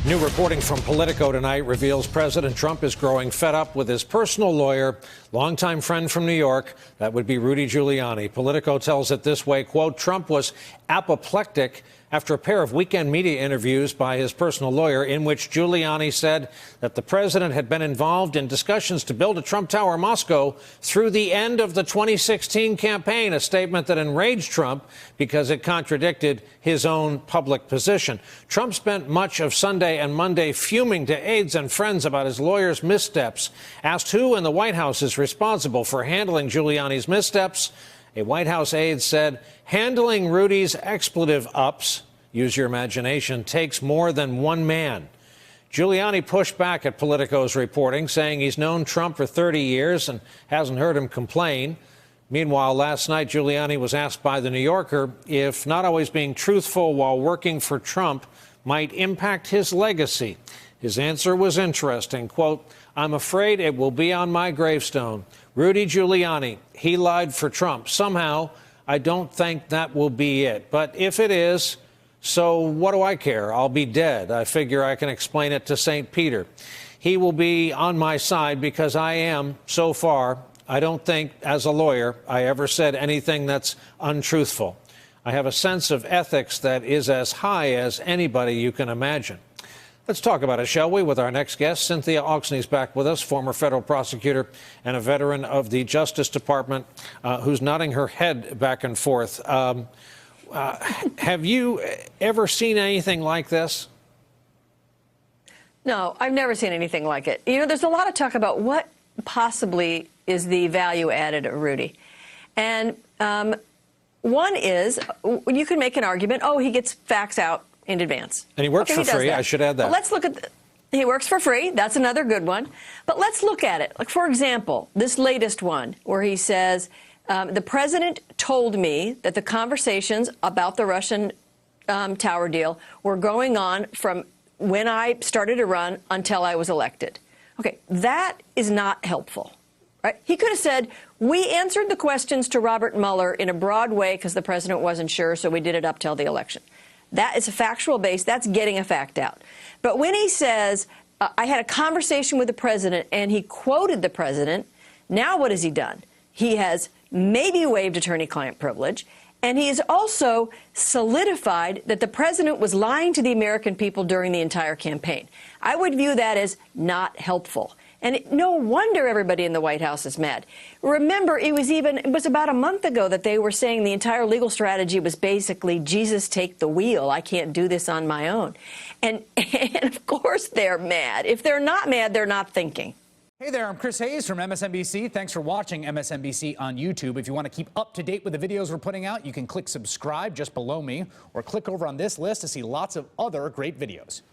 New reporting from Politico tonight reveals President Trump is growing fed up with his personal lawyer, longtime friend from New York. That would be Rudy Giuliani. Politico tells it this way, quote, Trump was apoplectic after a pair of weekend media interviews by his personal lawyer in which Giuliani said that the president had been involved in discussions to build a Trump Tower in Moscow through the end of the 2016 campaign, a statement that enraged Trump because it contradicted his own public position. Trump spent much of Sunday and Monday fuming to aides and friends about his lawyer's missteps. Asked who in the White House is responsible for handling Giuliani's missteps, a White House aide said, handling Rudy's expletive ups, use your imagination, takes more than one man. Giuliani pushed back at Politico's reporting, saying he's known Trump for 30 years and hasn't heard him complain. Meanwhile, last night, Giuliani was asked by The New Yorker if not always being truthful while working for Trump might impact his legacy. His answer was interesting. Quote, I'm afraid it will be on my gravestone. Rudy Giuliani, he lied for Trump. Somehow, I don't think that will be it. But if it is, so what do I care? I'll be dead. I figure I can explain it to St. Peter. He will be on my side because I am, so far, I don't think, as a lawyer, I ever said anything that's untruthful. I have a sense of ethics that is as high as anybody you can imagine. Let's talk about it, shall we, with our next guest. Cynthia Oxney's back with us, former federal prosecutor and a veteran of the Justice Department, who's nodding her head back and forth. Have you ever seen anything like this? No, I've never seen anything like it. You know, there's a lot of talk about what possibly is the value added of Rudy. And one is, you can make an argument, oh, he gets facts out in advance. And he works for free, I should add that. But let's look at, he works for free, that's another good one. But let's look at it. Like, for example, this latest one where he says, the president told me that the conversations about the Russian tower deal were going on from when I started to run until I was elected. Okay, that is not helpful. Right? He could have said, we answered the questions to Robert Mueller in a broad way because the president wasn't sure, so we did it up till the election. That is a factual base. That's getting a fact out. But when he says, I had a conversation with the president and he quoted the president, now what has he done? He has maybe waived attorney-client privilege, and he has also solidified that the president was lying to the American people during the entire campaign. I would view that as not helpful. And no wonder everybody in the White House is mad. Remember, it was about a month ago that they were saying the entire legal strategy was basically, Jesus, take the wheel. I can't do this on my own. And of course they're mad. If they're not mad, they're not thinking. Hey there, I'm Chris Hayes from MSNBC. Thanks for watching MSNBC on YouTube. If you want to keep up to date with the videos we're putting out, you can click subscribe just below me or click over on this list to see lots of other great videos.